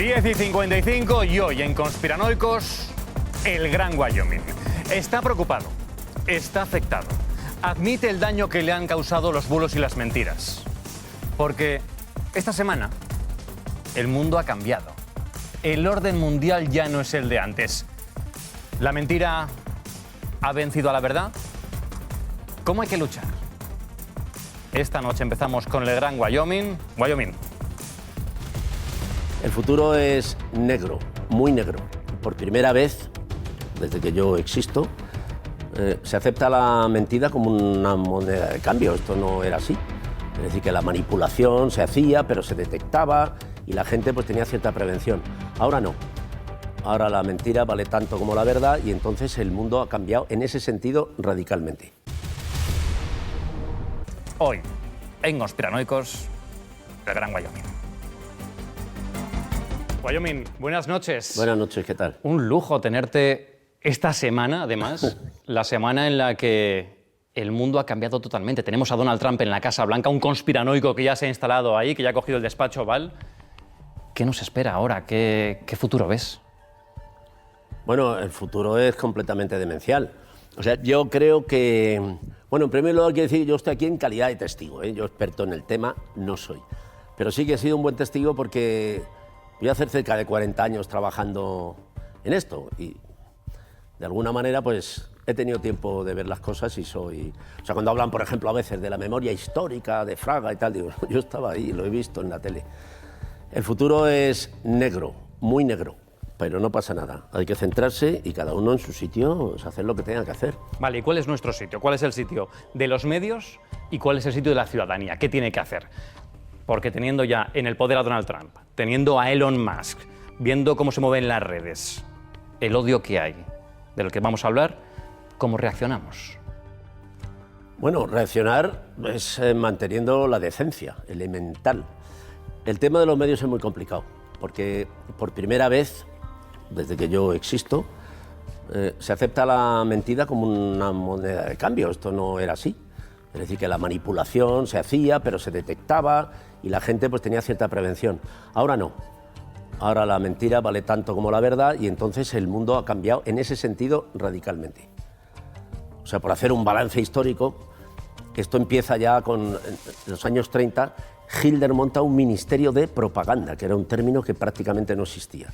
10:55 y hoy en Conspiranoicos, el Gran Wyoming. Está preocupado, está afectado, admite el daño que le han causado los bulos y las mentiras. Porque esta semana el mundo ha cambiado. El orden mundial ya no es el de antes. ¿La mentira ha vencido a la verdad? ¿Cómo hay que luchar? Esta noche empezamos con el Gran Wyoming. Wyoming. El futuro es negro, muy negro. Por primera vez, desde que yo existo, se acepta la mentira como una moneda de cambio. Esto no era así. Es decir, que la manipulación se hacía, pero se detectaba y la gente pues tenía cierta prevención. Ahora no. Ahora la mentira vale tanto como la verdad y entonces el mundo ha cambiado en ese sentido radicalmente. Hoy, en Conspiranoicos, el Gran Wyoming. Wyoming, buenas noches. Buenas noches, ¿qué tal? Un lujo tenerte esta semana, además, la semana en la que el mundo ha cambiado totalmente. Tenemos a Donald Trump en la Casa Blanca, un conspiranoico que ya se ha instalado ahí, que ya ha cogido el despacho Oval. ¿Qué nos espera ahora? ¿Qué futuro ves? Bueno, el futuro es completamente demencial. O sea, yo creo que... Bueno, en primer lugar quiero decir que yo estoy aquí en calidad de testigo, ¿eh? Yo experto en el tema no soy. Pero sí que he sido un buen testigo porque voy a hacer cerca de 40 años trabajando en esto y de alguna manera pues he tenido tiempo de ver las cosas y soy... O sea, cuando hablan, por ejemplo, a veces de la memoria histórica, de Fraga y tal, digo, yo estaba ahí, lo he visto en la tele. El futuro es negro, muy negro, pero no pasa nada. Hay que centrarse y cada uno en su sitio, pues, hacer lo que tenga que hacer. Vale, ¿y cuál es nuestro sitio? ¿Cuál es el sitio de los medios y cuál es el sitio de la ciudadanía? ¿Qué tiene que hacer? Porque teniendo ya en el poder a Donald Trump, teniendo a Elon Musk, viendo cómo se mueven las redes, el odio que hay, de lo que vamos a hablar, ¿cómo reaccionamos? Bueno, reaccionar es manteniendo la decencia elemental. El tema de los medios es muy complicado, porque por primera vez, desde que yo existo, se acepta la mentira como una moneda de cambio. Esto no era así. Es decir, que la manipulación se hacía, pero se detectaba y la gente pues tenía cierta prevención. Ahora no. Ahora la mentira vale tanto como la verdad y entonces el mundo ha cambiado en ese sentido radicalmente. O sea, por hacer un balance histórico, esto empieza ya con los años 30, Hitler monta un ministerio de propaganda, que era un término que prácticamente no existía.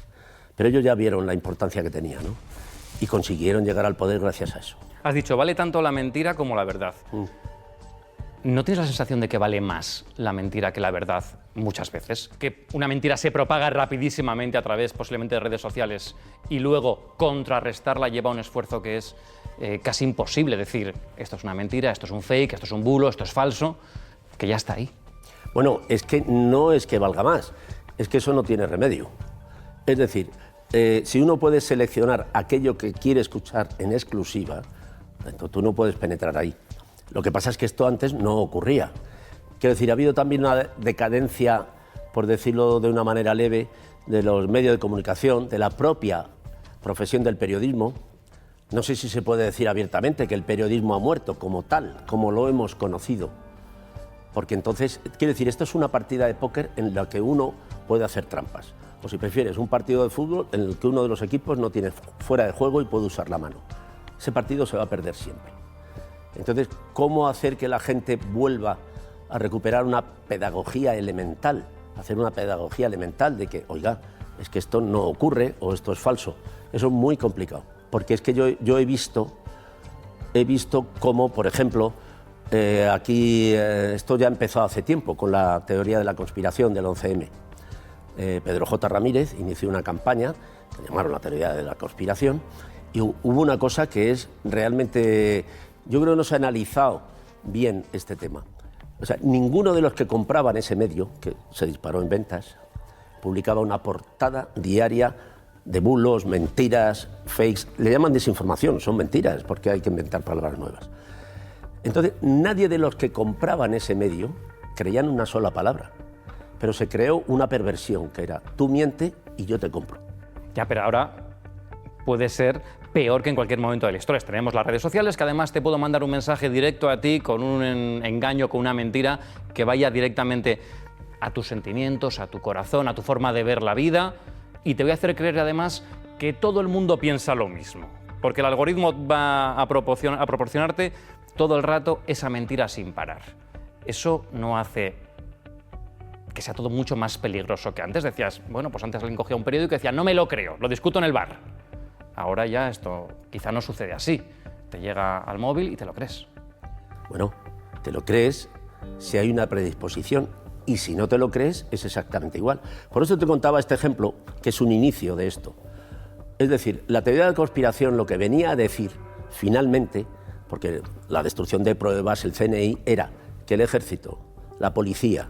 Pero ellos ya vieron la importancia que tenía, ¿no? Y consiguieron llegar al poder gracias a eso. Has dicho, vale tanto la mentira como la verdad. ¿No tienes la sensación de que vale más la mentira que la verdad muchas veces? Que una mentira se propaga rapidísimamente a través posiblemente de redes sociales y luego contrarrestarla lleva un esfuerzo que es casi imposible. Decir, esto es una mentira, esto es un fake, esto es un bulo, esto es falso, que ya está ahí. Bueno, es que no es que valga más, es que eso no tiene remedio. Es decir, si uno puede seleccionar aquello que quiere escuchar en exclusiva, entonces tú no puedes penetrar ahí. Lo que pasa es que esto antes no ocurría. Quiero decir, ha habido también una decadencia, por decirlo de una manera leve, de los medios de comunicación, de la propia profesión del periodismo. No sé si se puede decir abiertamente que el periodismo ha muerto como tal, como lo hemos conocido. Porque entonces, quiero decir, esto es una partida de póker en la que uno puede hacer trampas. O si prefieres, un partido de fútbol en el que uno de los equipos no tiene fuera de juego y puede usar la mano. Ese partido se va a perder siempre. Entonces, ¿cómo hacer que la gente vuelva a recuperar una pedagogía elemental? Hacer una pedagogía elemental de que, oiga, es que esto no ocurre o esto es falso. Eso es muy complicado, porque es que yo he visto cómo, por ejemplo, aquí esto ya empezó hace tiempo con la teoría de la conspiración del 11M. Pedro J. Ramírez inició una campaña que llamaron la teoría de la conspiración y hubo una cosa que es realmente... Yo creo que no se ha analizado bien este tema. O sea, ninguno de los que compraban ese medio, que se disparó en ventas, publicaba una portada diaria de bulos, mentiras, fakes. Le llaman desinformación, son mentiras, porque hay que inventar palabras nuevas. Entonces, nadie de los que compraban ese medio creían una sola palabra. Pero se creó una perversión, que era, tú miente y yo te compro. Ya, pero ahora puede ser peor que en cualquier momento de la historia. Tenemos las redes sociales, que además te puedo mandar un mensaje directo a ti con un engaño, con una mentira que vaya directamente a tus sentimientos, a tu corazón, a tu forma de ver la vida. y te voy a hacer creer además que todo el mundo piensa lo mismo, porque el algoritmo va a proporcionarte todo el rato esa mentira sin parar. Eso no hace que sea todo mucho más peligroso que antes. Decías, bueno, pues antes alguien cogía un periódico y decía, no me lo creo, lo discuto en el bar. Ahora ya esto quizá no sucede así. Te llega al móvil y te lo crees. Bueno, te lo crees si hay una predisposición, y si no te lo crees es exactamente igual. Por eso te contaba este ejemplo, que es un inicio de esto. Es decir, la teoría de la conspiración lo que venía a decir, finalmente, porque la destrucción de pruebas, el CNI, era que el ejército, la policía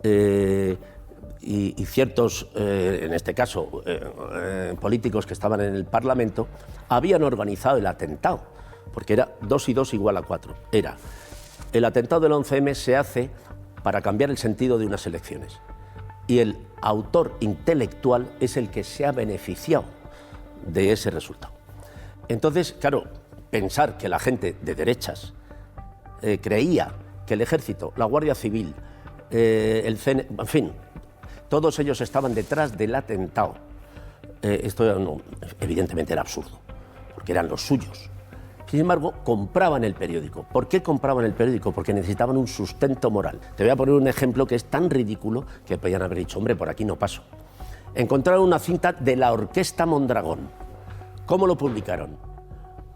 y ciertos, en este caso, políticos que estaban en el Parlamento, habían organizado el atentado, porque era 2 y 2 igual a 4. Era, el atentado del 11M se hace para cambiar el sentido de unas elecciones. Y el autor intelectual es el que se ha beneficiado de ese resultado. Entonces, claro, pensar que la gente de derechas creía que el ejército, la Guardia Civil, el CNI, en fin, todos ellos estaban detrás del atentado, esto no, evidentemente era absurdo, porque eran los suyos. Sin embargo, compraban el periódico. ¿Por qué compraban el periódico? Porque necesitaban un sustento moral. Te voy a poner un ejemplo que es tan ridículo que podían haber dicho, hombre, por aquí no paso. Encontraron una cinta de la Orquesta Mondragón. ¿Cómo lo publicaron?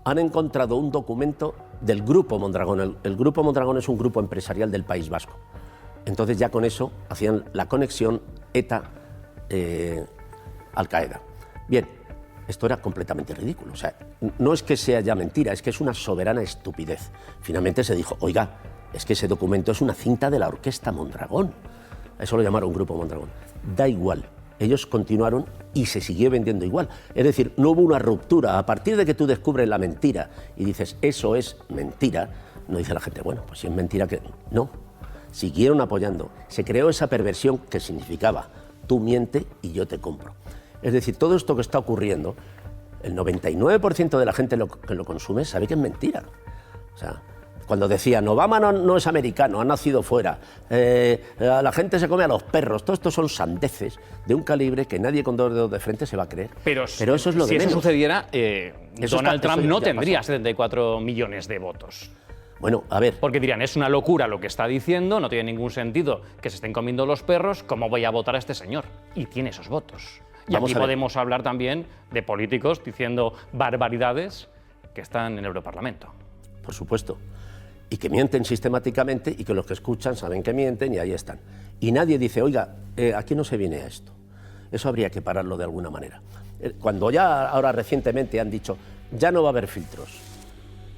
Han encontrado un documento del Grupo Mondragón. El Grupo Mondragón es un grupo empresarial del País Vasco. Entonces ya con eso hacían la conexión ETA-Al-Qaeda. Bien. Esto era completamente ridículo. O sea, no es que sea ya mentira, es que es una soberana estupidez. Finalmente se dijo, oiga, es que ese documento es una cinta de la Orquesta Mondragón. Eso lo llamaron Grupo Mondragón. Da igual, ellos continuaron y se siguió vendiendo igual. Es decir, no hubo una ruptura. A partir de que tú descubres la mentira y dices, eso es mentira, no dice la gente, bueno, pues si es mentira, que no. Siguieron apoyando. Se creó esa perversión que significaba, tú miente y yo te compro. Es decir, todo esto que está ocurriendo, el 99% de la gente que lo consume sabe que es mentira. O sea, cuando decían, Obama no es americano, ha nacido fuera, la gente se come a los perros, todo esto son sandeces de un calibre que nadie con 2 dedos de frente se va a creer. Pero eso es lo de menos. Si eso sucediera, Donald Trump no tendría 74 millones de votos. Bueno, a ver. Porque dirían, es una locura lo que está diciendo, no tiene ningún sentido que se estén comiendo los perros, ¿cómo voy a votar a este señor? Y tiene esos votos. Y aquí podemos hablar también de políticos diciendo barbaridades que están en el Europarlamento. Por supuesto. Y que mienten sistemáticamente y que los que escuchan saben que mienten y ahí están. Y nadie dice, oiga, aquí no se viene a esto. Eso habría que pararlo de alguna manera. Cuando ya ahora recientemente han dicho, ya no va a haber filtros.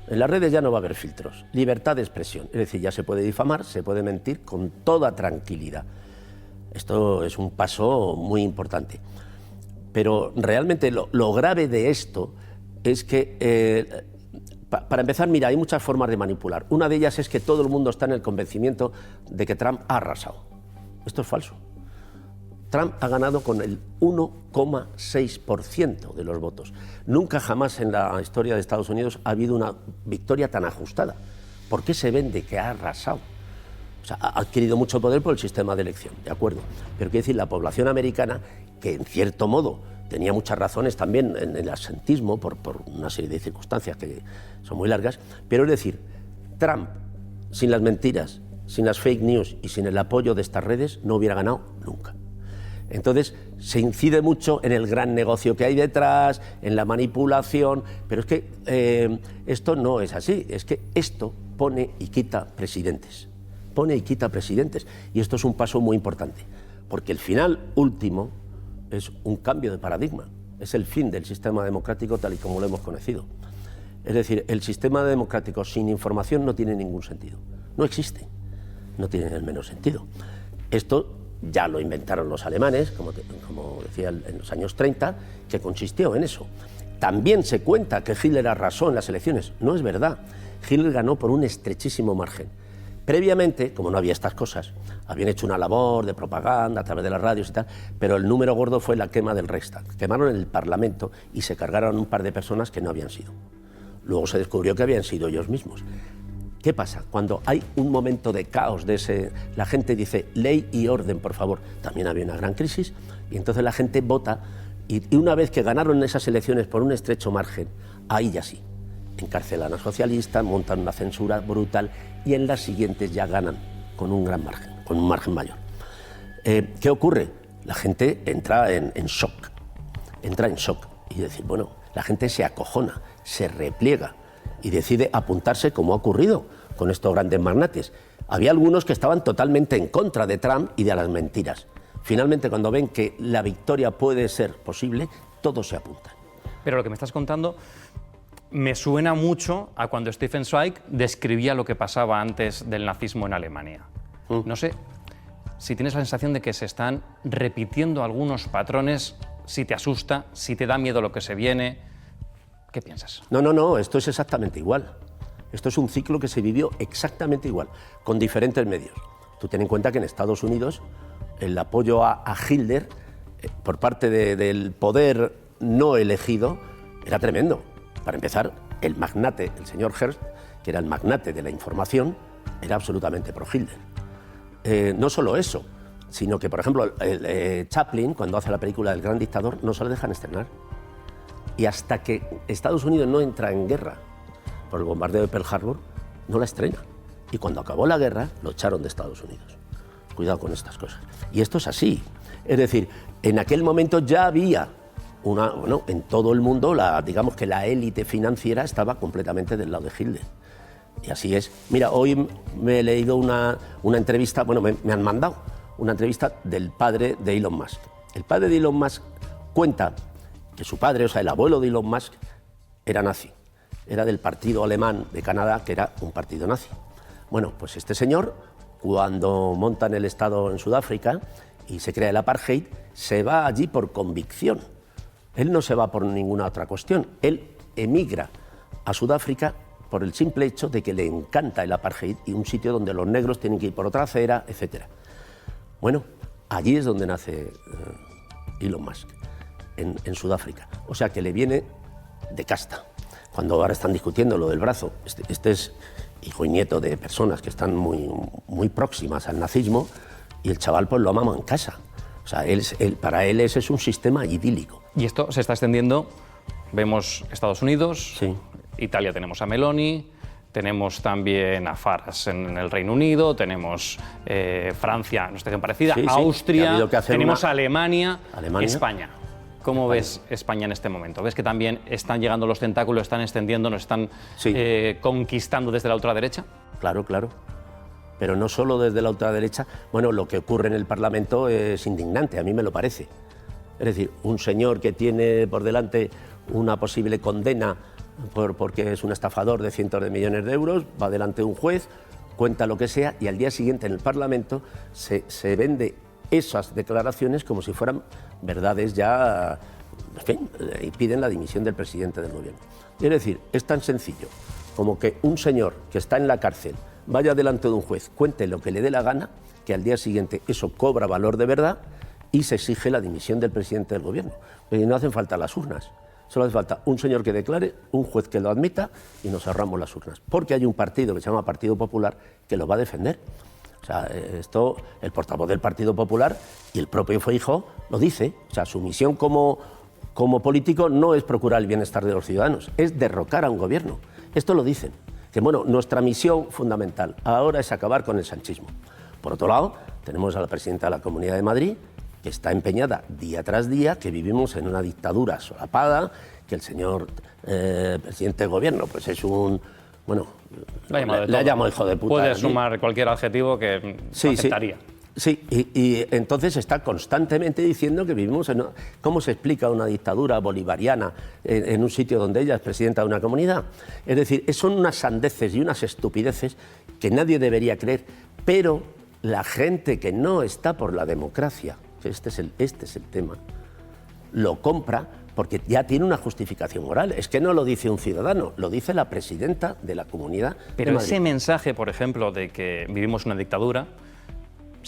En las redes ya no va a haber filtros. Libertad de expresión. Es decir, ya se puede difamar, se puede mentir con toda tranquilidad. Esto es un paso muy importante. Pero realmente lo grave de esto es que, para empezar, mira, hay muchas formas de manipular. Una de ellas es que todo el mundo está en el convencimiento de que Trump ha arrasado. Esto es falso. Trump ha ganado con el 1,6% de los votos. Nunca jamás en la historia de Estados Unidos ha habido una victoria tan ajustada. ¿Por qué se vende que ha arrasado? O sea, ha adquirido mucho poder por el sistema de elección, de acuerdo. Pero quiero decir, la población americana, que en cierto modo tenía muchas razones también en el absentismo por una serie de circunstancias que son muy largas, pero es decir, Trump, sin las mentiras, sin las fake news y sin el apoyo de estas redes, no hubiera ganado nunca. Entonces, se incide mucho en el gran negocio que hay detrás, en la manipulación, pero es que esto no es así, es que esto pone y quita presidentes. Pone y quita presidentes. Y esto es un paso muy importante, porque el final último es un cambio de paradigma, es el fin del sistema democrático tal y como lo hemos conocido. Es decir, el sistema democrático sin información no tiene ningún sentido, no existe, no tiene el menor sentido. Esto ya lo inventaron los alemanes, como decía, en los años 30, que consistió en eso. También se cuenta que Hitler arrasó en las elecciones, no es verdad, Hitler ganó por un estrechísimo margen. Previamente, como no había estas cosas, habían hecho una labor de propaganda a través de las radios y tal, pero el número gordo fue la quema del Reichstag. Quemaron el Parlamento y se cargaron un par de personas que no habían sido. Luego se descubrió que habían sido ellos mismos. ¿Qué pasa? Cuando hay un momento de caos, la gente dice ley y orden, por favor. También había una gran crisis y entonces la gente vota y una vez que ganaron esas elecciones por un estrecho margen, ahí ya sí, encarcelan a socialistas, montan una censura brutal y en las siguientes ya ganan con un gran margen, con un margen mayor. ¿Qué ocurre? La gente entra en shock, y decir, bueno, la gente se acojona, se repliega y decide apuntarse como ha ocurrido con estos grandes magnates. Había algunos que estaban totalmente en contra de Trump y de las mentiras. Finalmente, cuando ven que la victoria puede ser posible, todos se apuntan. Pero lo que me estás contando me suena mucho a cuando Stefan Zweig describía lo que pasaba antes del nazismo en Alemania. No sé si tienes la sensación de que se están repitiendo algunos patrones, si te asusta, si te da miedo lo que se viene. ¿Qué piensas? No, esto es exactamente igual. Esto es un ciclo que se vivió exactamente igual, con diferentes medios. Tú ten en cuenta que en Estados Unidos el apoyo a Hitler por parte del poder no elegido era tremendo. Para empezar, el magnate, el señor Hearst, que era el magnate de la información, era absolutamente pro-Hitler. No solo eso, sino que, por ejemplo, Chaplin, cuando hace la película del Gran Dictador, no se la dejan estrenar. Y hasta que Estados Unidos no entra en guerra por el bombardeo de Pearl Harbor, no la estrena. Y cuando acabó la guerra, lo echaron de Estados Unidos. Cuidado con estas cosas. Y esto es así. Es decir, en aquel momento ya había en todo el mundo, digamos que la élite financiera estaba completamente del lado de Hitler. Y así es. Mira, hoy me he leído una entrevista, me han mandado una entrevista del padre de Elon Musk. El padre de Elon Musk cuenta que su padre, o sea, el abuelo de Elon Musk, era nazi. Era del partido alemán de Canadá, que era un partido nazi. Bueno, pues este señor, cuando montan el Estado en Sudáfrica y se crea el apartheid, se va allí por convicción. Él no se va por ninguna otra cuestión. Él emigra a Sudáfrica por el simple hecho de que le encanta el apartheid y un sitio donde los negros tienen que ir por otra acera, etc. Bueno, allí es donde nace Elon Musk, en Sudáfrica. O sea que le viene de casta. Cuando ahora están discutiendo lo del brazo, este es hijo y nieto de personas que están muy próximas al nazismo y el chaval pues lo amaba en casa. O sea, para él ese es un sistema idílico. Y esto se está extendiendo, vemos Estados Unidos, sí. Italia tenemos a Meloni, tenemos también a Farage en el Reino Unido, tenemos Francia en una situación parecida, sí, Austria, tenemos Alemania, España. ¿Cómo ves España en este momento? ¿Ves que también están llegando los tentáculos, están extendiendo, nos están conquistando desde la ultraderecha? Claro. Pero no solo desde la ultraderecha. Bueno, lo que ocurre en el Parlamento es indignante, a mí me lo parece. Es decir, un señor que tiene por delante una posible condena porque es un estafador de cientos de millones de euros, va delante de un juez, cuenta lo que sea y al día siguiente en el Parlamento se vende esas declaraciones como si fueran verdades ya, en fin, y piden la dimisión del presidente del gobierno. Es decir, es tan sencillo como que un señor que está en la cárcel vaya delante de un juez, cuente lo que le dé la gana, que al día siguiente eso cobra valor de verdad y se exige la dimisión del presidente del gobierno. Y no hacen falta las urnas, solo hace falta un señor que declare, un juez que lo admita y nos ahorramos las urnas. Porque hay un partido que se llama Partido Popular que lo va a defender. O sea, esto, el portavoz del Partido Popular y el propio Feijóo lo dice. O sea, su misión como político no es procurar el bienestar de los ciudadanos, es derrocar a un gobierno. Esto lo dicen. Que bueno, nuestra misión fundamental ahora es acabar con el sanchismo. Por otro lado, tenemos a la presidenta de la Comunidad de Madrid, que está empeñada día tras día, que vivimos en una dictadura solapada, que el señor presidente del gobierno pues es un... Bueno, le ha llamado hijo de puta. Puede sumar cualquier adjetivo que aceptaría. Sí, y entonces está constantemente diciendo que vivimos en... ¿Cómo se explica una dictadura bolivariana en un sitio donde ella es presidenta de una comunidad? Es decir, son unas sandeces y unas estupideces que nadie debería creer, pero la gente que no está por la democracia, este es el tema, lo compra porque ya tiene una justificación moral. Es que no lo dice un ciudadano, lo dice la presidenta de la Comunidad de Madrid. Pero ese mensaje, por ejemplo, de que vivimos una dictadura,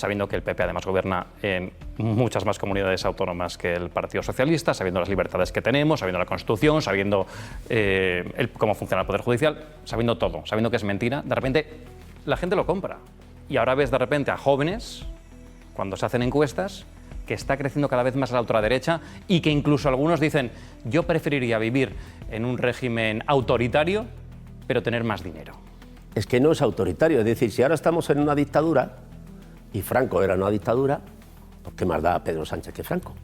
sabiendo que el PP además gobierna en muchas más comunidades autónomas que el Partido Socialista, sabiendo las libertades que tenemos, sabiendo la Constitución, sabiendo cómo funciona el Poder Judicial, sabiendo todo, sabiendo que es mentira, de repente la gente lo compra. Y ahora ves de repente a jóvenes, cuando se hacen encuestas, que está creciendo cada vez más la ultraderecha y que incluso algunos dicen, yo preferiría vivir en un régimen autoritario, pero tener más dinero. Es que no es autoritario, es decir, si ahora estamos en una dictadura, y Franco era una dictadura, pues ¿qué más da a Pedro Sánchez que Franco?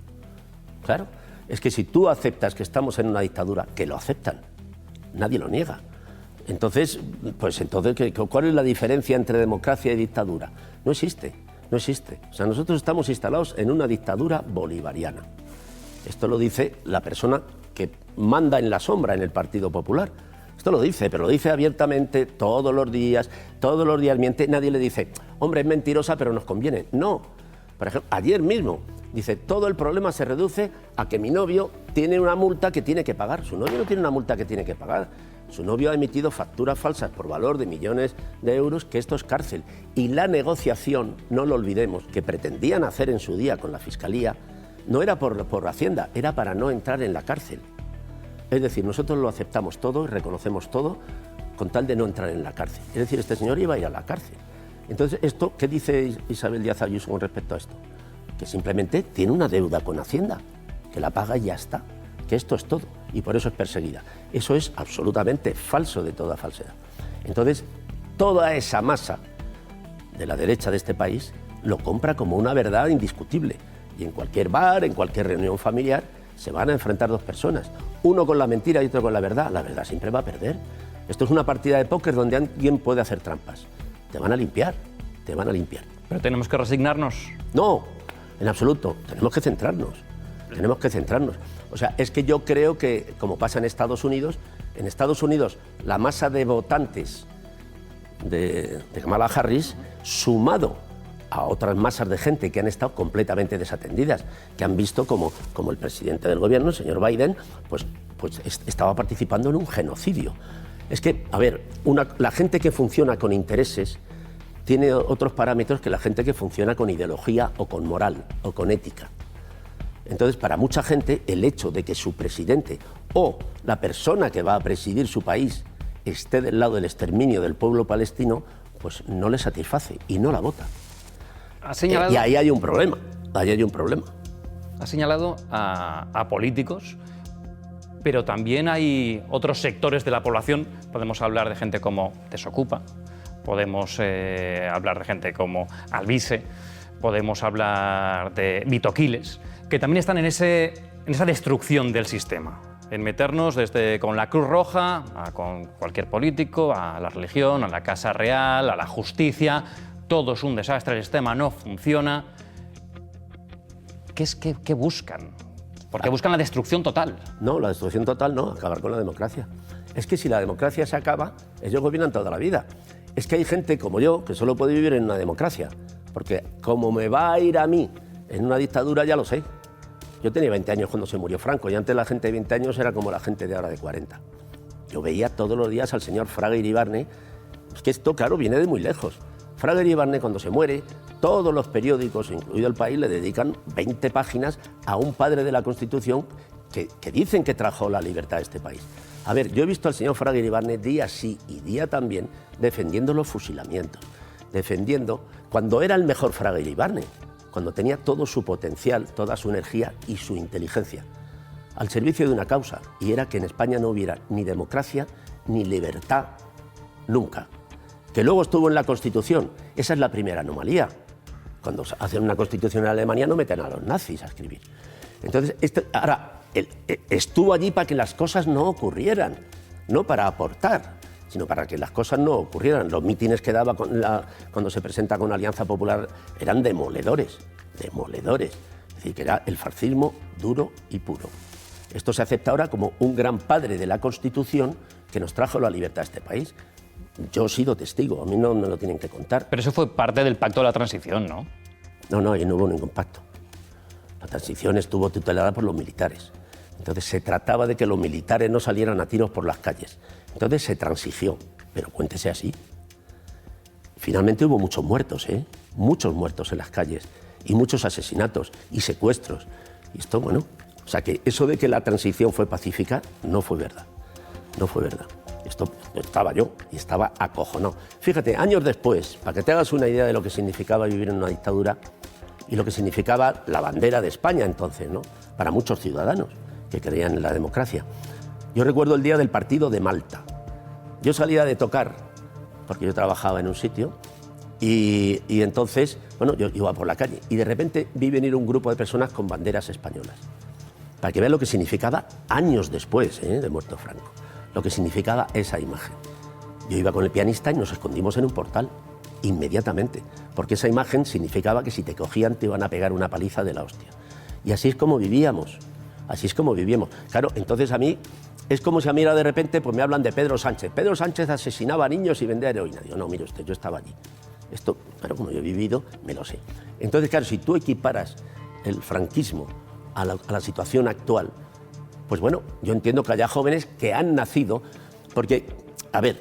Claro, es que si tú aceptas que estamos en una dictadura, que lo aceptan, nadie lo niega. Entonces, ¿cuál es la diferencia entre democracia y dictadura? No existe. No existe. O sea, nosotros estamos instalados en una dictadura bolivariana. Esto lo dice la persona que manda en la sombra en el Partido Popular. Esto lo dice, pero lo dice abiertamente todos los días miente. Nadie le dice, hombre, es mentirosa, pero nos conviene. No. Por ejemplo, ayer mismo dice, todo el problema se reduce a que mi novio tiene una multa que tiene que pagar. Su novio no tiene una multa que tiene que pagar. Su novio ha emitido facturas falsas por valor de millones de euros, que esto es cárcel. Y la negociación, no lo olvidemos, que pretendían hacer en su día con la Fiscalía, no era por Hacienda, era para no entrar en la cárcel. Es decir, nosotros lo aceptamos todo y reconocemos todo con tal de no entrar en la cárcel. Es decir, este señor iba a ir a la cárcel. Entonces, ¿qué dice Isabel Díaz Ayuso con respecto a esto? Que simplemente tiene una deuda con Hacienda, que la paga y ya está. Que esto es todo, y por eso es perseguida. Eso es absolutamente falso de toda falsedad. Entonces, toda esa masa de la derecha de este país lo compra como una verdad indiscutible. Y en cualquier bar, en cualquier reunión familiar, se van a enfrentar dos personas. Uno con la mentira y otro con la verdad. La verdad siempre va a perder. Esto es una partida de póker donde alguien puede hacer trampas. Te van a limpiar, te van a limpiar. ¿Pero tenemos que resignarnos? No, en absoluto. Tenemos que centrarnos. Tenemos que centrarnos. O sea, es que yo creo que, como pasa en Estados Unidos la masa de votantes de Kamala Harris, sumado a otras masas de gente que han estado completamente desatendidas, que han visto como el presidente del gobierno, el señor Biden, pues estaba participando en un genocidio. Es que, a ver, la gente que funciona con intereses tiene otros parámetros que la gente que funciona con ideología o con moral o con ética. Entonces, para mucha gente, el hecho de que su presidente o la persona que va a presidir su país esté del lado del exterminio del pueblo palestino, pues no le satisface y no la vota. Y ahí hay un problema, Ha señalado a políticos, pero también hay otros sectores de la población. Podemos hablar de gente como Desokupa, podemos hablar de gente como Alvise, podemos hablar de Vitoquiles, que también están en esa destrucción del sistema, en meternos con la Cruz Roja, con cualquier político, a la religión, a la Casa Real, a la justicia. Todo es un desastre, el sistema no funciona. ¿Qué buscan? Porque buscan la destrucción total. No, la destrucción total no, acabar con la democracia. Es que si la democracia se acaba, ellos gobiernan toda la vida. Es que hay gente como yo que solo puede vivir en una democracia, porque como me va a ir a mí en una dictadura, ya lo sé. Yo tenía 20 años cuando se murió Franco, y antes la gente de 20 años era como la gente de ahora de 40. Yo veía todos los días al señor Fraga Iribarne. Es que esto, claro, viene de muy lejos. Fraga Iribarne, cuando se muere, todos los periódicos, incluido El País, le dedican 20 páginas a un padre de la Constitución que dicen que trajo la libertad a este país. A ver, yo he visto al señor Fraga Iribarne día sí y día también defendiendo los fusilamientos, defendiendo cuando era el mejor Fraga Iribarne, cuando tenía todo su potencial, toda su energía y su inteligencia al servicio de una causa, y era que en España no hubiera ni democracia ni libertad nunca. Que luego estuvo en la Constitución, esa es la primera anomalía. Cuando hacen una Constitución en Alemania no meten a los nazis a escribir. Entonces, ahora, estuvo allí para que las cosas no ocurrieran, no para aportar, sino para que las cosas no ocurrieran. Los mítines que daba cuando se presenta con Alianza Popular eran demoledores. Es decir, que era el fascismo duro y puro. Esto se acepta ahora como un gran padre de la Constitución que nos trajo la libertad a este país. Yo he sido testigo, a mí no me lo tienen que contar. Pero eso fue parte del pacto de la transición, ¿no? No, ahí no hubo ningún pacto. La transición estuvo tutelada por los militares. Entonces se trataba de que los militares no salieran a tiros por las calles. Entonces se transigió, pero cuéntese así. Finalmente hubo muchos muertos, muchos muertos en las calles y muchos asesinatos y secuestros. Y esto, bueno, o sea que eso de que la transición fue pacífica no fue verdad, no fue verdad. Esto estaba yo y estaba acojonado. Fíjate, años después, para que te hagas una idea de lo que significaba vivir en una dictadura y lo que significaba la bandera de España entonces, ¿no? Para muchos ciudadanos que creían en la democracia. Yo recuerdo el día del partido de Malta. Yo salía de tocar, porque yo trabajaba en un sitio, y entonces, bueno, yo iba por la calle y de repente vi venir un grupo de personas con banderas españolas. Para que vean lo que significaba años después de muerto Franco, lo que significaba esa imagen. Yo iba con el pianista y nos escondimos en un portal, inmediatamente, porque esa imagen significaba que si te cogían te iban a pegar una paliza de la hostia. Y así es como vivíamos, así es como vivíamos. Claro, entonces a mí, es como si a mí de repente pues me hablan de Pedro Sánchez. Pedro Sánchez asesinaba a niños y vendía heroína. Digo, no, mire usted, yo estaba allí. Esto, pero como yo he vivido, me lo sé. Entonces, claro, si tú equiparas el franquismo a la situación actual, pues bueno, yo entiendo que haya jóvenes que han nacido, porque, a ver,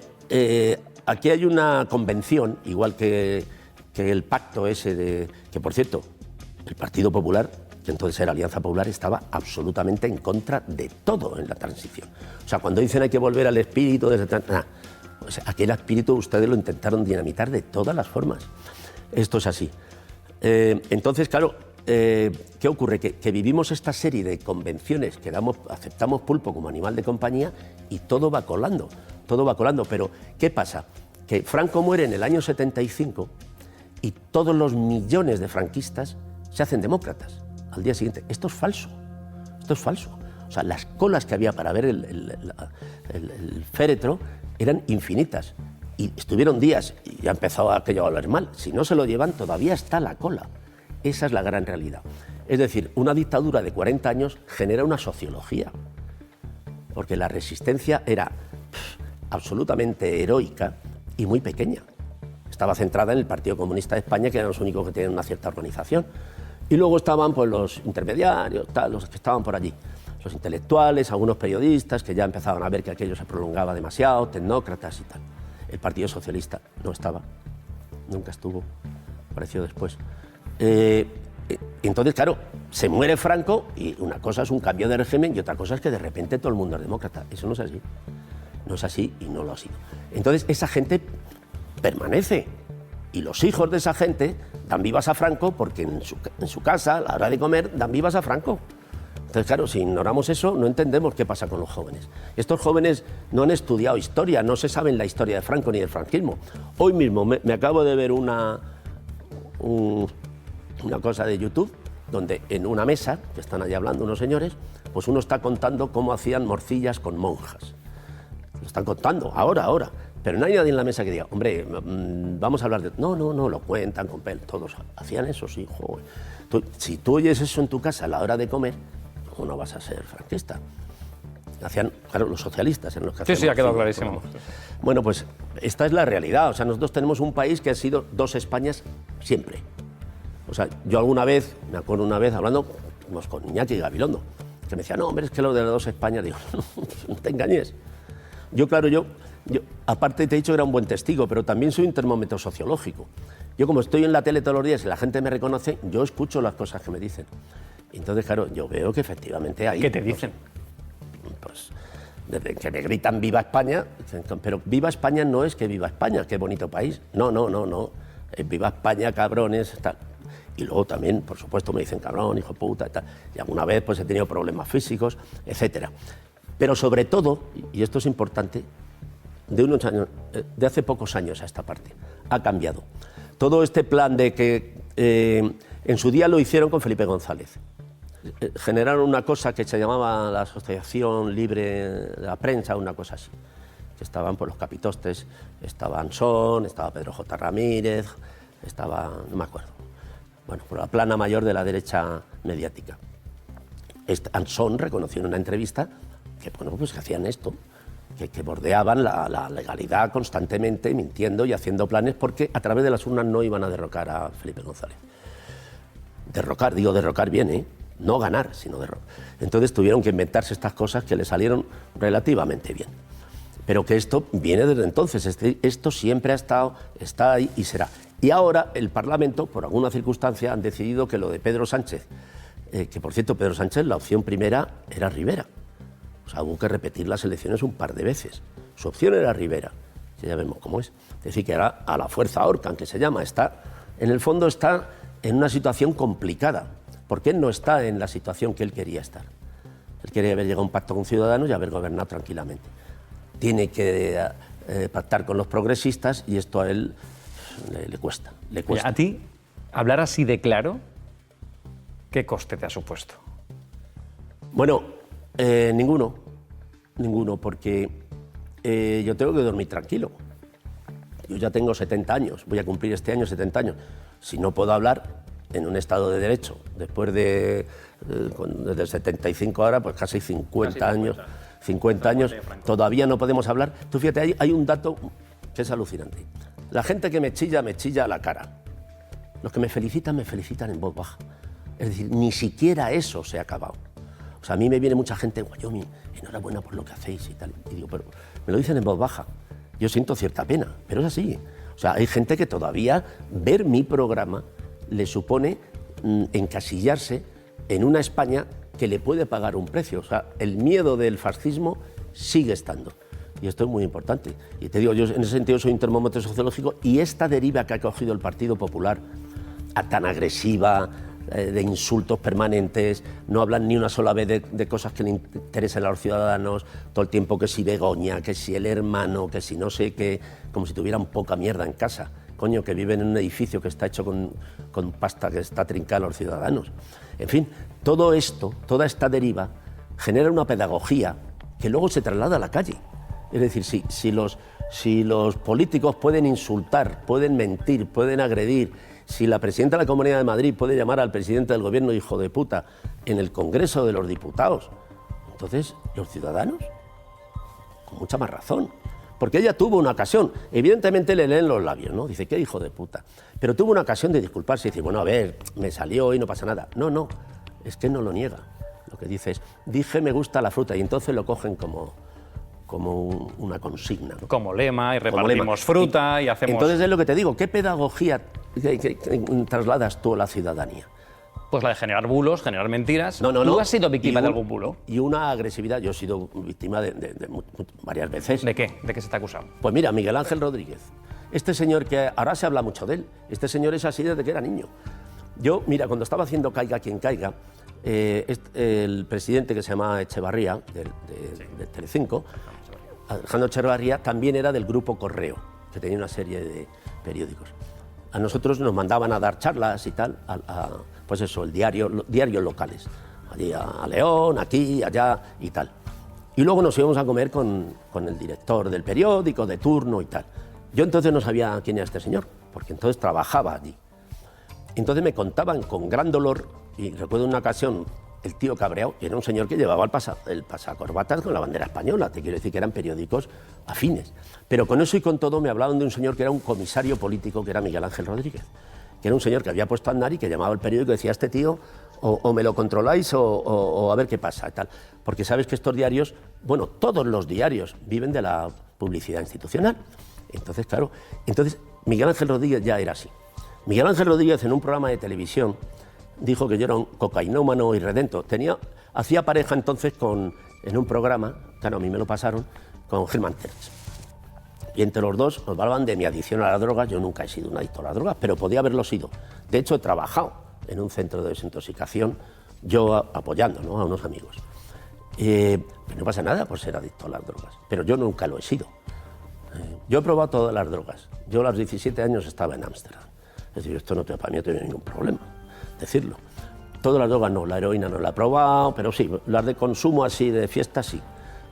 aquí hay una convención, igual que el pacto ese de, que por cierto, el Partido Popular, que entonces era Alianza Popular, estaba absolutamente en contra de todo en la transición. O sea, cuando dicen hay que volver al espíritu de... Pues aquel espíritu ustedes lo intentaron dinamitar de todas las formas. Esto es así. Entonces, claro, ¿qué ocurre? Que vivimos esta serie de convenciones que aceptamos pulpo como animal de compañía y todo va colando, todo va colando. Pero, ¿qué pasa? Que Franco muere en el año 75 y todos los millones de franquistas se hacen demócratas al día siguiente. Esto es falso, esto es falso. O sea, las colas que había para ver el féretro eran infinitas y estuvieron días y ya empezó aquello a oler mal. Si no se lo llevan, todavía está la cola. Esa es la gran realidad. Es decir, una dictadura de 40 años genera una sociología, porque la resistencia era absolutamente heroica y muy pequeña. Estaba centrada en el Partido Comunista de España, que eran los únicos que tenían una cierta organización. Y luego estaban pues, los intermediarios, los que estaban por allí. Los intelectuales, algunos periodistas que ya empezaban a ver que aquello se prolongaba demasiado, tecnócratas y tal. El Partido Socialista no estaba, nunca estuvo, apareció después. Entonces, claro, se muere Franco y una cosa es un cambio de régimen y otra cosa es que de repente todo el mundo es demócrata. Eso no es así. No es así y no lo ha sido. Entonces, esa gente permanece y los hijos de esa gente dan vivas a Franco porque en su casa, a la hora de comer, dan vivas a Franco. Entonces, claro, si ignoramos eso, no entendemos qué pasa con los jóvenes. Estos jóvenes no han estudiado historia, no se saben la historia de Franco ni del franquismo. Hoy mismo me acabo de ver una cosa de YouTube, donde en una mesa, que están allí hablando unos señores, pues uno está contando cómo hacían morcillas con monjas. Lo están contando, ahora. Pero no hay nadie en la mesa que diga, hombre, vamos a hablar de... No, lo cuentan con pel. Todos hacían eso, sí, joder. Si tú oyes eso en tu casa a la hora de comer, ¿cómo no vas a ser franquista? Hacían, claro, los socialistas en los que hacían... Sí, ha quedado clarísimo. Bueno, pues esta es la realidad. O sea, nosotros tenemos un país que ha sido dos Españas siempre. O sea, yo alguna vez, me acuerdo una vez hablando con Iñaki Gabilondo, que me decía, no, hombre, es que lo de las dos Españas, digo, no te engañes. Yo, claro, yo aparte te he dicho que era un buen testigo, pero también soy un termómetro sociológico. Yo como estoy en la tele todos los días y la gente me reconoce, yo escucho las cosas que me dicen. Entonces, claro, yo veo que efectivamente hay... ¿Qué te dicen? Pues desde que me gritan ¡Viva España! Pero ¡Viva España! No es que viva España, qué bonito país. No. ¡Viva España, cabrones! Tal. Y luego también, por supuesto, me dicen cabrón, hijo de puta, tal. Y alguna vez pues he tenido problemas físicos, etcétera. Pero sobre todo, y esto es importante, de hace pocos años a esta parte, ha cambiado. Todo este plan de que en su día lo hicieron con Felipe González. Generaron una cosa que se llamaba la Asociación Libre de la Prensa, una cosa así. Que estaban por los capitostes, estaba Ansón, estaba Pedro J. Ramírez, estaba, no me acuerdo, bueno, por la plana mayor de la derecha mediática. Ansón reconoció en una entrevista que, bueno, pues que hacían esto, que bordeaban la legalidad constantemente, mintiendo y haciendo planes porque a través de las urnas no iban a derrocar a Felipe González. Derrocar bien, ¿eh? No ganar, sino derrocar. Entonces tuvieron que inventarse estas cosas que le salieron relativamente bien. Pero que esto viene desde entonces, esto siempre ha estado, está ahí y será. Y ahora el Parlamento, por alguna circunstancia, han decidido que lo de Pedro Sánchez, que por cierto Pedro Sánchez, la opción primera era Rivera. O sea, hubo que repetir las elecciones un par de veces. Su opción era Rivera, que ya vemos cómo es. Es decir, que ahora a la fuerza Orcan, que se llama, en el fondo está en una situación complicada, porque él no está en la situación que él quería estar. Él quería haber llegado a un pacto con Ciudadanos y haber gobernado tranquilamente. Tiene que pactar con los progresistas y esto a él le cuesta. Oye, a ti, hablar así de claro, ¿qué coste te ha supuesto? Bueno, ninguno, porque yo tengo que dormir tranquilo. Yo ya tengo 70 años, voy a cumplir este año 70 años. Si no puedo hablar en un Estado de Derecho, después de desde 75 ahora, pues casi 50 años, todavía no podemos hablar. Tú fíjate, hay un dato que es alucinante. La gente que me chilla a la cara. Los que me felicitan en voz baja. Es decir, ni siquiera eso se ha acabado. O sea, a mí me viene mucha gente, Wyoming, enhorabuena por lo que hacéis y tal. Y digo, pero me lo dicen en voz baja. Yo siento cierta pena, pero es así. O sea, hay gente que todavía ver mi programa le supone encasillarse en una España que le puede pagar un precio. O sea, el miedo del fascismo sigue estando. Y esto es muy importante. Y te digo, yo en ese sentido soy un termómetro sociológico y esta deriva que ha cogido el Partido Popular, tan agresiva, de insultos permanentes, no hablan ni una sola vez de cosas que le interesen a los ciudadanos, todo el tiempo que si Begoña, que si el hermano, que si no sé qué, como si tuvieran poca mierda en casa. Coño, que viven en un edificio que está hecho con pasta que está trincada a los ciudadanos. En fin, todo esto, toda esta deriva, genera una pedagogía que luego se traslada a la calle. Es decir, si los políticos pueden insultar, pueden mentir, pueden agredir, si la presidenta de la Comunidad de Madrid puede llamar al presidente del gobierno hijo de puta en el Congreso de los Diputados, entonces los ciudadanos, con mucha más razón. Porque ella tuvo una ocasión, evidentemente le leen los labios, ¿no? Dice, qué hijo de puta. Pero tuvo una ocasión de disculparse y decir, bueno, a ver, me salió y no pasa nada. No, es que no lo niega. Lo que dice es, dije me gusta la fruta y entonces lo cogen como una consigna, ¿no? Como lema y repartimos fruta y hacemos... Entonces es lo que te digo, ¿qué pedagogía que trasladas tú a la ciudadanía? Pues la de generar bulos, generar mentiras. No. ¿Tú has sido víctima de algún bulo? Y una agresividad, yo he sido víctima de varias veces. ¿De qué? ¿De qué se te ha acusado? Pues mira, Miguel Ángel Rodríguez, este señor que ahora se habla mucho de él, este señor es así desde que era niño. Yo, mira, cuando estaba haciendo Caiga quien caiga, el presidente que se llama Echevarría, de Telecinco, Alejandro Echevarría, también era del Grupo Correo, que tenía una serie de periódicos. A nosotros nos mandaban a dar charlas y tal, pues eso, diarios locales, allí a León, aquí, allá y tal. Y luego nos íbamos a comer con el director del periódico, de turno y tal. Yo entonces no sabía quién era este señor, porque entonces trabajaba allí. Entonces me contaban con gran dolor, y recuerdo una ocasión, el tío cabreado, que era un señor que llevaba el pasacorbatas con la bandera española, te quiero decir que eran periódicos afines. Pero con eso y con todo me hablaban de un señor que era un comisario político, que era Miguel Ángel Rodríguez, que era un señor que había puesto a andar y que llamaba al periódico y decía, este tío, o me lo controláis o a ver qué pasa, tal. Porque sabes que estos diarios, bueno, todos los diarios viven de la publicidad institucional. Entonces, claro, Miguel Ángel Rodríguez ya era así. Miguel Ángel Rodríguez en un programa de televisión dijo que yo era un cocainómano irredento. Hacía pareja entonces en un programa, claro, a mí me lo pasaron, con Germán Terz. Y entre los dos nos hablaban de mi adicción a las drogas. Yo nunca he sido un adicto a las drogas, pero podía haberlo sido. De hecho, he trabajado en un centro de desintoxicación, yo apoyando, ¿no?, a unos amigos. No pasa nada por ser adicto a las drogas, pero yo nunca lo he sido. Yo he probado todas las drogas. Yo a los 17 años estaba en Ámsterdam. Es decir, esto para mí no tiene ningún problema decirlo. Todas las drogas no, la heroína no la he probado, pero sí, las de consumo así, de fiesta sí.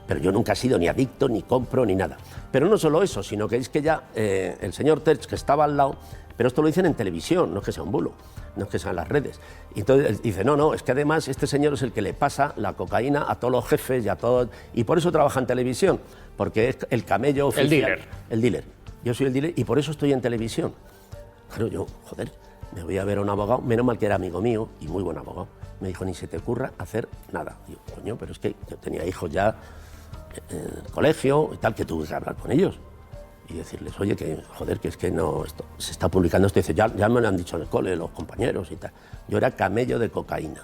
Pero yo nunca he sido ni adicto, ni compro, ni nada. Pero no solo eso, sino que es que ya el señor Terz, que estaba al lado, pero esto lo dicen en televisión, no es que sea un bulo, no es que sean las redes. Y entonces dice, no, es que además este señor es el que le pasa la cocaína a todos los jefes y a todos, y por eso trabaja en televisión, porque es el camello oficial. El dealer. El dealer. Yo soy el dealer y por eso estoy en televisión. Claro, yo, joder, me voy a ver a un abogado, menos mal que era amigo mío y muy buen abogado. Me dijo, ni se te ocurra hacer nada. Digo, coño, pero es que yo tenía hijos ya en el colegio y tal, que tuve que hablar con ellos. y decirles, oye, que joder, que es que no, esto, se está publicando esto. Dice, ya me lo han dicho en el cole los compañeros y tal. Yo era camello de cocaína.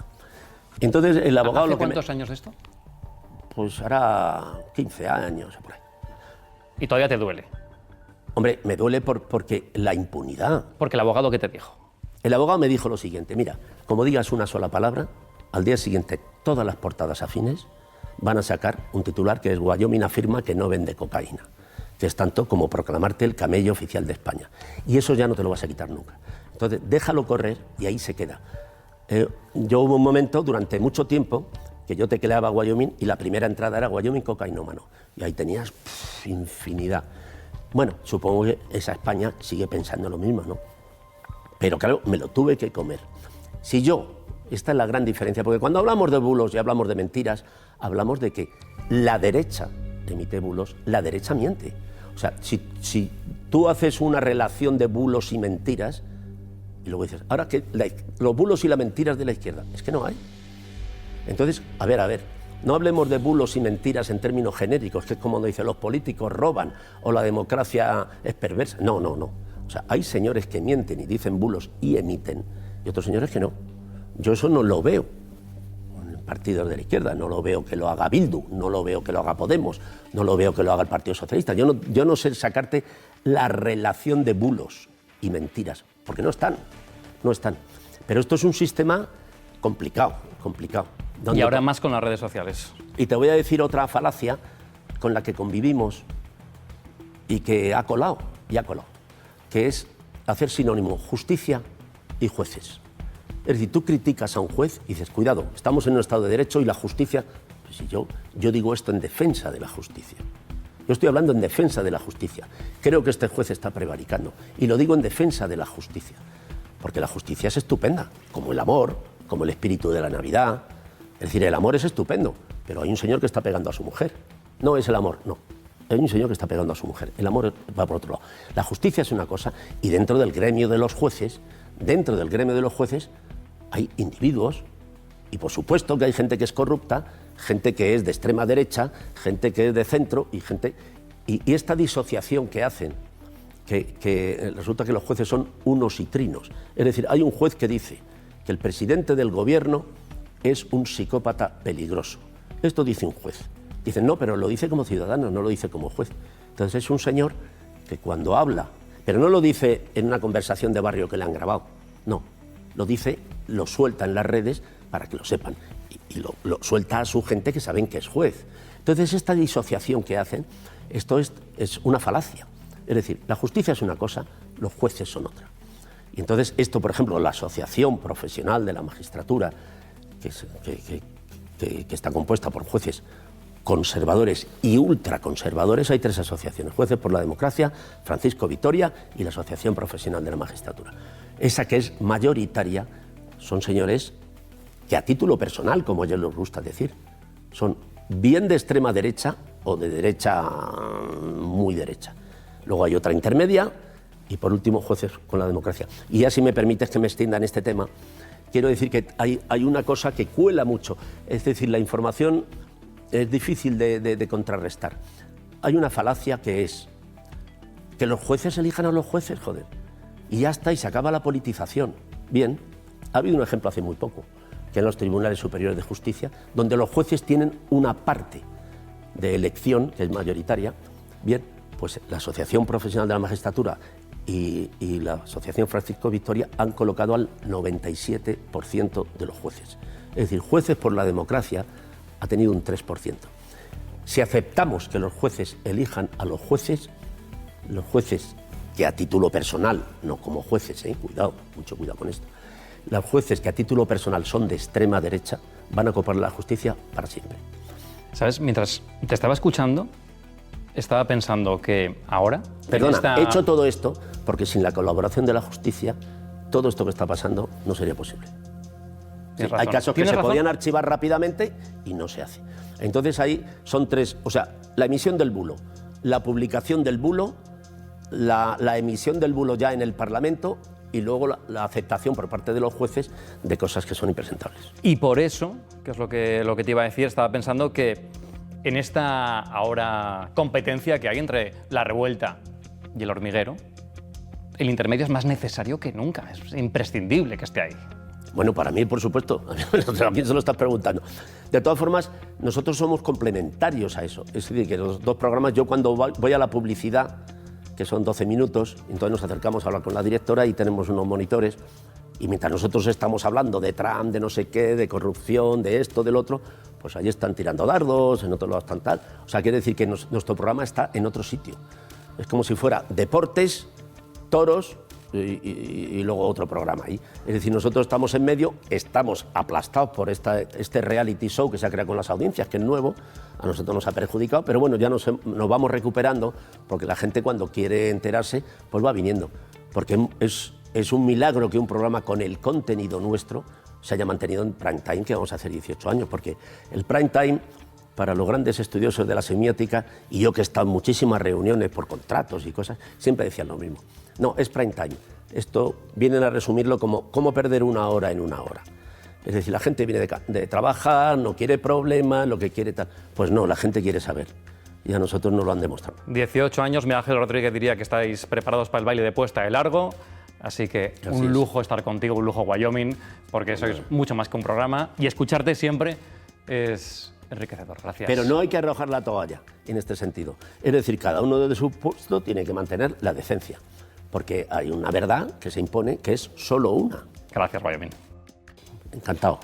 Entonces el abogado... ¿Hace cuántos años de esto? Pues hará 15 años o por ahí. ¿Y todavía te duele? Hombre, me duele porque la impunidad. Porque el abogado, ¿qué te dijo? El abogado me dijo lo siguiente, mira, como digas una sola palabra, al día siguiente todas las portadas afines van a sacar un titular que es Wyoming afirma que no vende cocaína, que es tanto como proclamarte el camello oficial de España. Y eso ya no te lo vas a quitar nunca. Entonces, déjalo correr y ahí se queda. Yo hubo un momento, durante mucho tiempo, que yo tecleaba Wyoming y la primera entrada era Wyoming cocainómano. Y ahí tenías infinidad. Bueno, supongo que esa España sigue pensando lo mismo, ¿no? Pero claro, me lo tuve que comer. Si yo, esta es la gran diferencia, porque cuando hablamos de bulos y hablamos de mentiras, hablamos de que la derecha emite bulos, la derecha miente. O sea, si tú haces una relación de bulos y mentiras, y luego dices, ahora que los bulos y las mentiras de la izquierda, es que no hay. Entonces, a ver, no hablemos de bulos y mentiras en términos genéricos, que es como dicen los políticos roban o la democracia es perversa. No. O sea, hay señores que mienten y dicen bulos y emiten, y otros señores que no. Yo eso no lo veo en partidos de la izquierda, no lo veo que lo haga Bildu, no lo veo que lo haga Podemos, no lo veo que lo haga el Partido Socialista. Yo no sé sacarte la relación de bulos y mentiras, porque no están. Pero esto es un sistema complicado. Y ahora más con las redes sociales. Y te voy a decir otra falacia con la que convivimos y que ha colado, que es hacer sinónimo justicia y jueces. Es decir, tú criticas a un juez y dices, cuidado, estamos en un Estado de Derecho y la justicia... Pues si yo digo esto en defensa de la justicia. Yo estoy hablando en defensa de la justicia. Creo que este juez está prevaricando y lo digo en defensa de la justicia. Porque la justicia es estupenda, como el amor, como el espíritu de la Navidad. Es decir, el amor es estupendo, pero hay un señor que está pegando a su mujer. No es el amor, no. Hay un señor que está pegando a su mujer. El amor va por otro lado. La justicia es una cosa y dentro del gremio de los jueces, hay individuos y por supuesto que hay gente que es corrupta, gente que es de extrema derecha, gente que es de centro y gente... Y esta disociación que hacen, que resulta que los jueces son unos y trinos. Es decir, hay un juez que dice que el presidente del gobierno es un psicópata peligroso. Esto dice un juez. Dicen, no, pero lo dice como ciudadano, no lo dice como juez. Entonces es un señor que cuando habla, pero no lo dice en una conversación de barrio que le han grabado, no, lo dice, lo suelta en las redes para que lo sepan y lo suelta a su gente que saben que es juez. Entonces esta disociación que hacen, esto es una falacia. Es decir, la justicia es una cosa, los jueces son otra. Y entonces esto, por ejemplo, la Asociación Profesional de la Magistratura, que está compuesta por jueces conservadores y ultraconservadores, hay tres asociaciones, Jueces por la Democracia, Francisco Vitoria y la Asociación Profesional de la Magistratura. Esa que es mayoritaria son señores que a título personal, como a ellos les gusta decir, son bien de extrema derecha o de derecha muy derecha. Luego hay otra intermedia y por último Jueces con la Democracia. Y ya si me permites que me extienda en este tema, quiero decir que hay una cosa que cuela mucho, es decir, la información es difícil de contrarrestar. Hay una falacia que es que los jueces elijan a los jueces, joder, y ya está, y se acaba la politización. Bien, ha habido un ejemplo hace muy poco, que en los tribunales superiores de justicia, donde los jueces tienen una parte de elección, que es mayoritaria. Bien, pues la Asociación Profesional de la Magistratura y la Asociación Francisco Vitoria han colocado al 97% de los jueces. Es decir, Jueces por la Democracia ha tenido un 3%. Si aceptamos que los jueces elijan a los jueces que a título personal, no como jueces, cuidado, mucho cuidado con esto, los jueces que a título personal son de extrema derecha van a copar la justicia para siempre. ¿Sabes? Mientras te estaba escuchando, estaba pensando que ahora... Perdona, he hecho todo esto porque sin la colaboración de la justicia, todo esto que está pasando no sería posible. Sí, hay casos que se podían archivar rápidamente y no se hace. Entonces ahí son tres, o sea, la emisión del bulo, la publicación del bulo, la emisión del bulo ya en el Parlamento y luego la aceptación por parte de los jueces de cosas que son impresentables. Y por eso, que es lo que te iba a decir, estaba pensando que en esta ahora competencia que hay entre la revuelta y El Hormiguero, el intermedio es más necesario que nunca, es imprescindible que esté ahí. Bueno, para mí, por supuesto, a quién se lo estás preguntando. De todas formas, nosotros somos complementarios a eso. Es decir, que los dos programas, yo cuando voy a la publicidad, que son 12 minutos, entonces nos acercamos a hablar con la directora y tenemos unos monitores, y mientras nosotros estamos hablando de Trump, de no sé qué, de corrupción, de esto, del otro, pues allí están tirando dardos, en otros lados están tal. O sea, quiere decir que nuestro programa está en otro sitio. Es como si fuera deportes, toros y luego otro programa ahí. Es decir, nosotros estamos en medio, estamos aplastados por este reality show que se ha creado con las audiencias, que es nuevo, a nosotros nos ha perjudicado, pero bueno, ya nos vamos recuperando, porque la gente cuando quiere enterarse, pues va viniendo. Porque es un milagro que un programa con el contenido nuestro se haya mantenido en prime time, que vamos a hacer 18 años, porque el prime time, para los grandes estudiosos de la semiótica, y yo que he estado en muchísimas reuniones por contratos y cosas, siempre decían lo mismo. No, es prime time. Esto vienen a resumirlo como cómo perder una hora en una hora. Es decir, la gente viene de trabajar, no quiere problemas, lo que quiere tal. Pues no, la gente quiere saber. Y a nosotros nos lo han demostrado. 18 años, Miguel Ángel Rodríguez diría que estáis preparados para el baile de puesta de largo. Así que un lujo estar contigo, un lujo Wyoming, porque sois mucho más que un programa. Y escucharte siempre es enriquecedor. Gracias. Pero no hay que arrojar la toalla en este sentido. Es decir, cada uno de su puesto tiene que mantener la decencia. Porque hay una verdad que se impone, que es solo una. Gracias, Wyoming. Encantado.